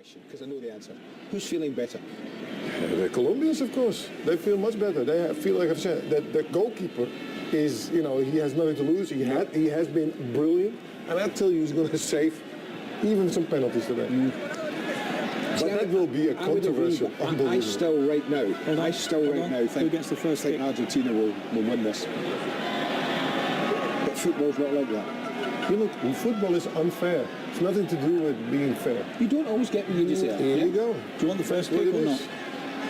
question, because I know the answer. Who's feeling better? The Colombians, of course. They feel much better. They feel, like I've said, that the goalkeeper is, he has nothing to lose. He has been brilliant. And I tell you, he's going to save even some penalties today. But that will be a controversial. I still right now think against the first kick. Argentina will win this. But football's not like that. You look, football is unfair. It's nothing to do with being fair. You don't always get what you deserve. Here you go. Do you want the first kick or not?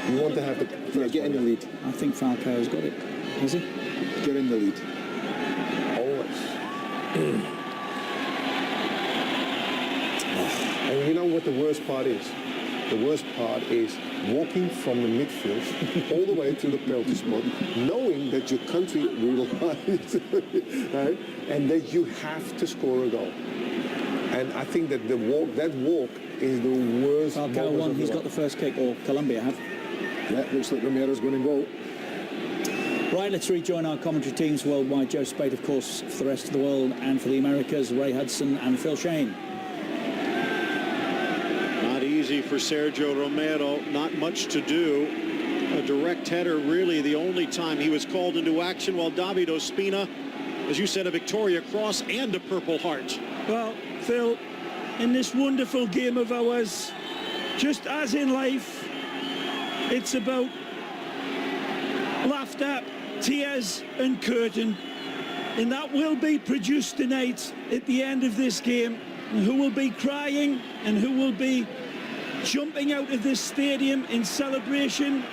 You want to have the first get in the lead. I think Falcao's got it. Has he? Get in the lead. Always. And you know what the worst part is? The worst part is walking from the midfield all the way to the penalty spot, knowing that your country relies, right? And that you have to score a goal. And I think that that walk is the worst. Falcao won. He's got the first kick, or Colombia have. Yeah, looks like Romero's going in goal. Right, let's rejoin our commentary teams worldwide. Joe Spade, of course, for the rest of the world, and for the Americas, Ray Hudson and Phil Shane. Not easy for Sergio Romero, not much to do. A direct header, really the only time he was called into action, while David Ospina, as you said, a Victoria Cross and a Purple Heart. Well, Phil, in this wonderful game of ours, just as in life, it's about laughter, tears and curtain, and that will be produced tonight at the end of this game. Who will be crying and who will be jumping out of this stadium in celebration,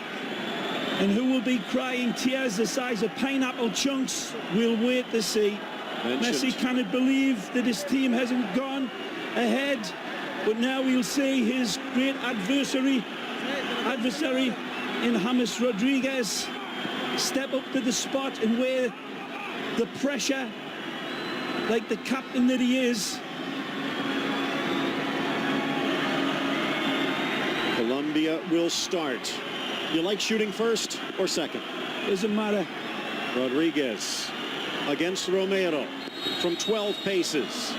and who will be crying tears the size of pineapple chunks, we'll wait to see. Messi cannot believe that his team hasn't gone ahead, but now we'll see his great adversary in James Rodriguez step up to the spot and wear the pressure like the captain that he is. Colombia will start. You like shooting first or second? Doesn't matter. Rodriguez against Romero from 12 paces.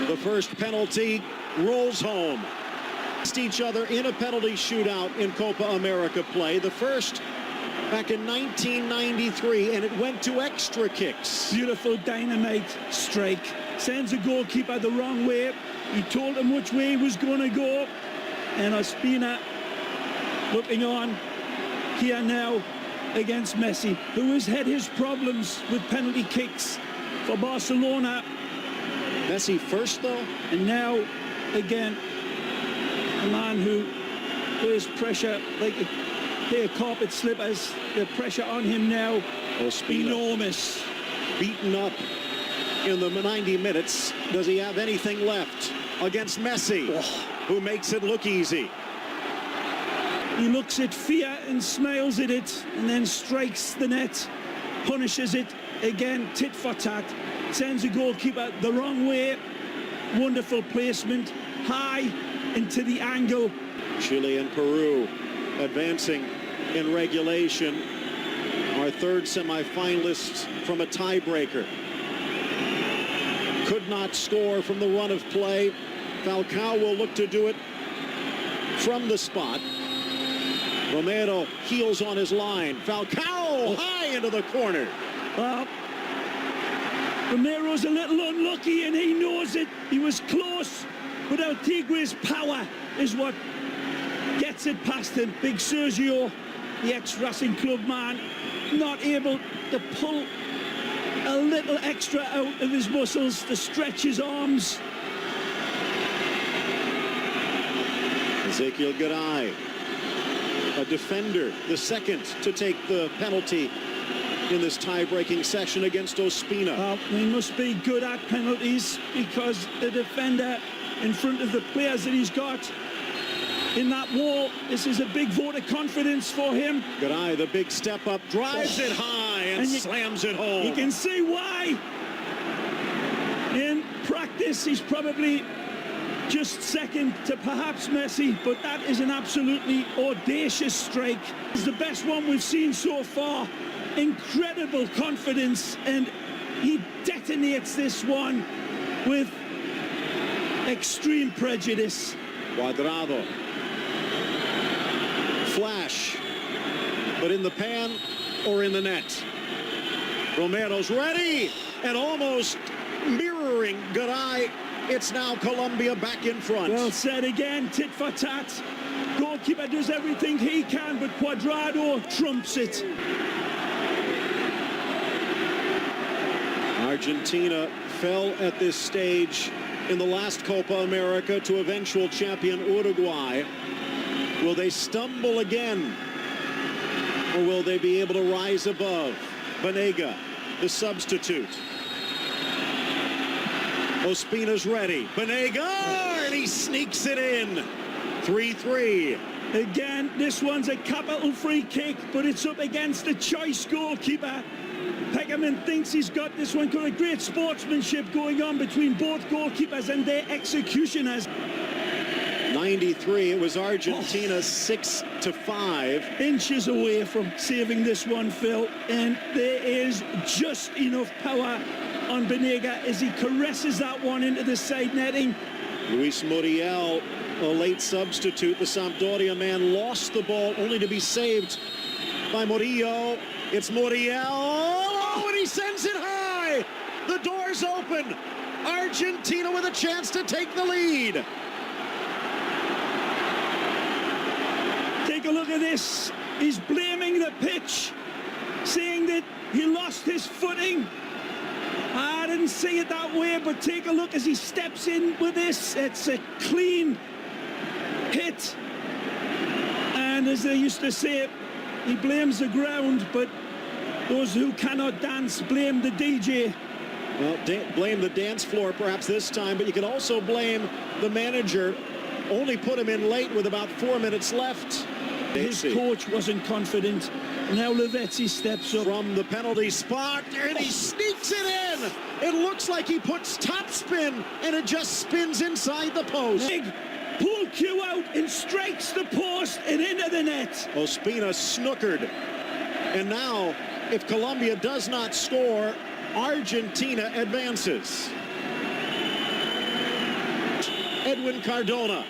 The first penalty rolls home. Each other in a penalty shootout in Copa America play. The first back in 1993, and it went to extra kicks. Beautiful dynamite strike. Sends a goalkeeper the wrong way. He told him which way he was going to go. And Ospina looking on here now against Messi, who has had his problems with penalty kicks for Barcelona. Messi first, though. And now, again, a man who wears pressure like a pair of carpet slippers. The pressure on him now, Ospina, enormous. Beaten up in the 90 minutes. Does he have anything left against Messi, who makes it look easy? He looks at fear and smiles at it, and then strikes the net, punishes it again, tit for tat, sends a goalkeeper the wrong way. Wonderful placement, high into the angle. Chile and Peru advancing in regulation. Our third semi-finalist from a tiebreaker. Could not score from the run of play. Falcao will look to do it from the spot. Romero heels on his line. Falcao high into the corner. Well, Romero's a little unlucky, and he knows it. He was close, but El Tigre's power is what gets it past him. Big Sergio, the ex-Racing Club man, not able to pull a little extra out of his muscles to stretch his arms. Ezekiel Garay, a defender, the second to take the penalty in this tie-breaking session against Ospina. He must be good at penalties, because the defender in front of the players that he's got in that wall, this is a big vote of confidence for him. Garay, the big step up, drives it high and slams it home. You can see why. In practice, he's probably just second to perhaps Messi, but that is an absolutely audacious strike. It's the best one we've seen so far. Incredible confidence, and he detonates this one with extreme prejudice. Cuadrado. Flash. But in the pan or in the net. Romero's ready and almost mirroring Garay. It's now Colombia back in front. Well said again, tit for tat. Goalkeeper does everything he can, but Cuadrado trumps it. Argentina fell at this stage in the last Copa America to eventual champion Uruguay. Will they stumble again? Or will they be able to rise above? Banega, the substitute. Ospina's ready. Banega, and he sneaks it in. 3-3. Again, this one's a capital free kick, but it's up against a choice goalkeeper. Peckerman thinks he's got this one. Got a great sportsmanship going on between both goalkeepers and their executioners. 93, it was Argentina 6-5. Inches away from saving this one, Phil, and there is just enough power on Banega as he caresses that one into the side netting. Luis Muriel, a late substitute, the Sampdoria man, lost the ball only to be saved by Murillo. It's Muriel, oh, and he sends it high. The door's open. Argentina with a chance to take the lead. Take a look at this. He's blaming the pitch, saying that he lost his footing. I didn't see it that way, but take a look as he steps in with this. It's a clean hit. And as they used to say, he blames the ground, but those who cannot dance blame the DJ. Well, blame the dance floor perhaps this time, but you can also blame the manager. Only put him in late with about 4 minutes left. His coach wasn't confident. Now Lavezzi steps up. From the penalty spot, and he sneaks it in. It looks like he puts top spin, and it just spins inside the post. Big pull cue out and strikes the post and into the net. Ospina snookered. And now, if Colombia does not score, Argentina advances. Edwin Cardona.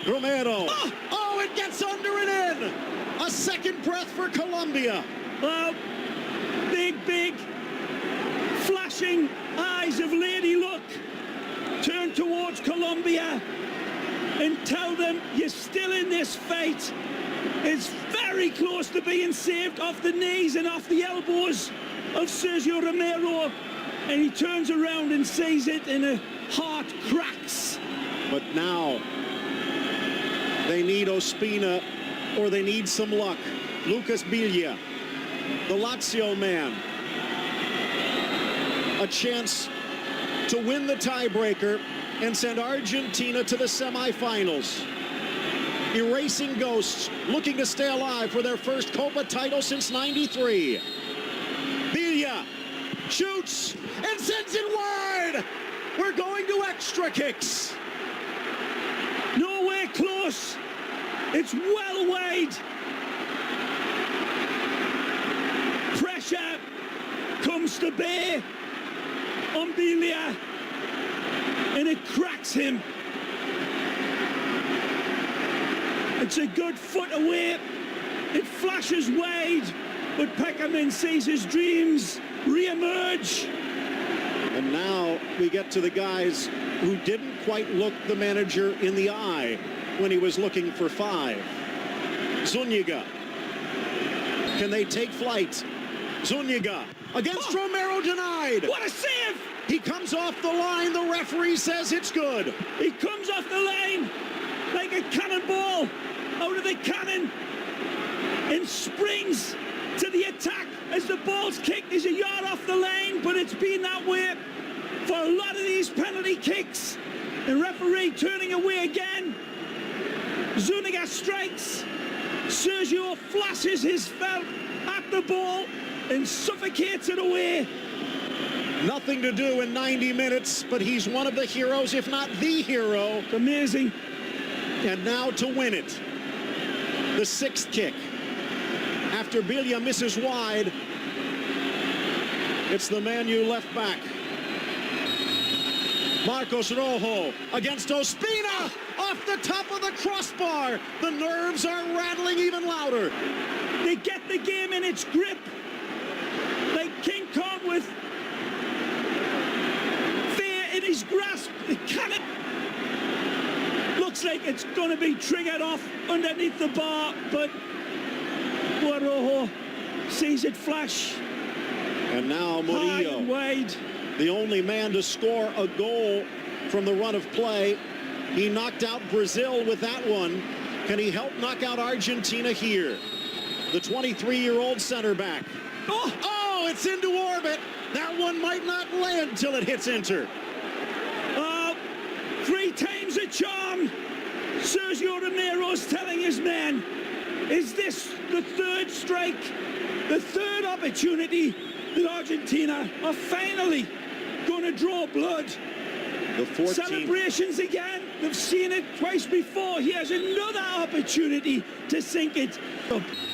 Romero. Oh, it gets under and in. A second breath for Colombia. Well, big, flashing eyes of Lady Luck turn towards Colombia and tell them you're still in this fight. It's very close to being saved off the knees and off the elbows of Sergio Romero. And he turns around and sees it, and a heart cracks. But now they need Ospina, or they need some luck. Lucas Biglia, the Lazio man, a chance to win the tiebreaker and send Argentina to the semifinals. Erasing ghosts, looking to stay alive for their first Copa title since '93. Biglia shoots and sends it wide. We're going to extra kicks. Nowhere close. It's well wide. Pressure comes to bear on Biglia, and it cracks him. It's a good foot away. It flashes wide, but Peckerman sees his dreams re-emerge. And now we get to the guys who didn't quite look the manager in the eye when he was looking for 5. Zuniga. Can they take flight? Zuniga against Romero, denied. What a save! He comes off the line. The referee says it's good. He comes off the line like a cannonball out of the cannon and springs to the attack as the ball's kicked. He's a yard off the lane, but it's been that way for a lot of these penalty kicks. The referee turning away again. Zuniga strikes. Sergio flashes his felt at the ball and suffocates it away. Nothing to do in 90 minutes, but he's one of the heroes, if not the hero. It's amazing. And now to win it. The 6th kick. After Biglia misses wide, it's the Man-U left back. Marcos Rojo against Ospina. A off the top of the crossbar. The nerves are rattling even louder. They get the game in its grip. Like King Kong with fear in his grasp. They cannot. Looks like it's going to be triggered off underneath the bar, but Guarojo sees it flash. And now High and Murillo, wide. the only man to score a goal from the run of play. He knocked out Brazil with that one. Can he help knock out Argentina here? The 23-year-old center back. Oh, it's into orbit. That one might not land till it hits enter. 3 times a charm. Sergio Romero's telling his men, is this the third strike, the third opportunity that Argentina are finally going to draw blood? The 14th. Celebrations again. They've seen it twice before. He has another opportunity to sink it.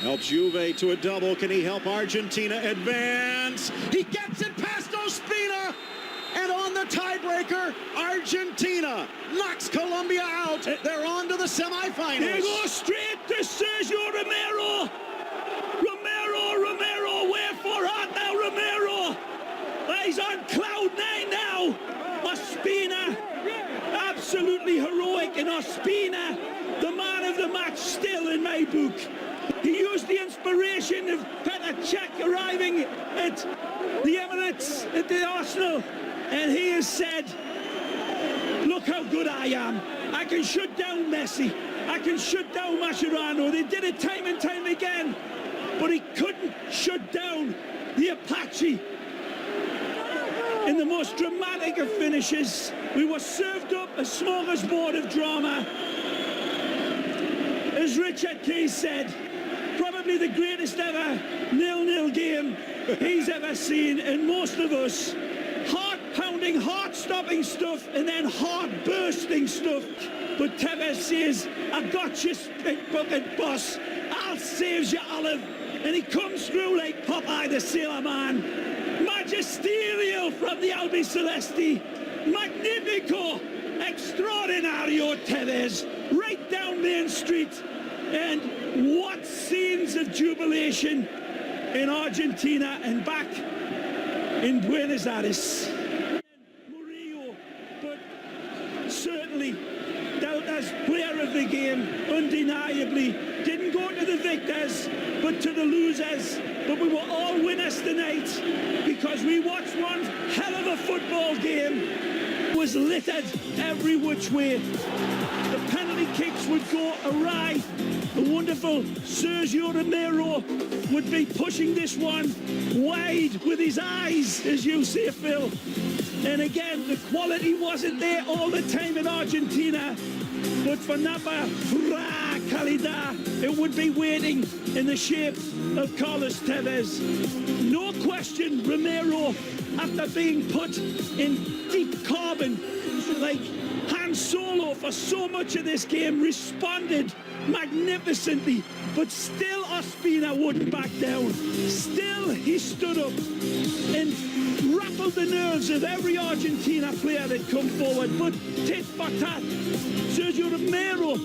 Helps Juve to a double. Can he help Argentina advance? He gets it past Ospina. And on the tiebreaker, Argentina knocks Colombia out. They're on to the semifinals. They go straight to Sergio Romero. Romero, wherefore art thou, Romero? He's on cloud 9 now. Ospina, absolutely heroic, and Ospina, the man of the match still in my book. He used the inspiration of Petr Cech arriving at the Emirates, at the Arsenal, and he has said, look how good I am. I can shut down Messi. I can shut down Mascherano. They did it time and time again, but he couldn't shut down the Apache. In the most dramatic of finishes, we were served up a smorgasbord of drama. As Richard Key said, probably the greatest ever 0-0 game he's ever seen, and most of us, heart-pounding, heart-stopping stuff, and then heart-bursting stuff. But Tevez says, I got you, big bucket boss. I'll save you, Olive. And he comes through like Popeye the Sailor Man. Magisterial from the Albi Celesti. Magnifico. Extraordinario Tevez. Right down Main Street. And what scenes of jubilation in Argentina and back in Buenos Aires. Murillo, but certainly dealt as player of the game, undeniably. Didn't go to the victors, but to the losers. But we were all winners tonight because we watched one hell of a football game. It was littered every which way. The penalty kicks would go awry. The wonderful Sergio Romero would be pushing this one wide with his eyes, as you say, Phil. And again, the quality wasn't there all the time in Argentina. But for Napa, calidad, it would be waiting in the shape of Carlos Tevez. No question, Romero, after being put in deep carbon, like Han Solo for so much of this game, responded magnificently, but still Ospina wouldn't back down. Still he stood up and rattled the nerves of every Argentina player that come forward. But tit for tat, Sergio Romero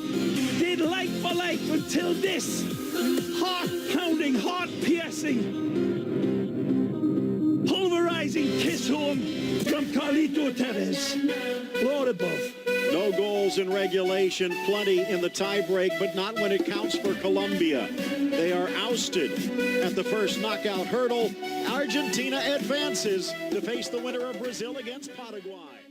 did like for like until this heart-pounding, heart-piercing, pulverizing kiss home from Carlito Tevez. Lord above. No goals in regulation, plenty in the tiebreak, but not when it counts for Colombia. They are ousted at the first knockout hurdle. Argentina advances to face the winner of Brazil against Paraguay.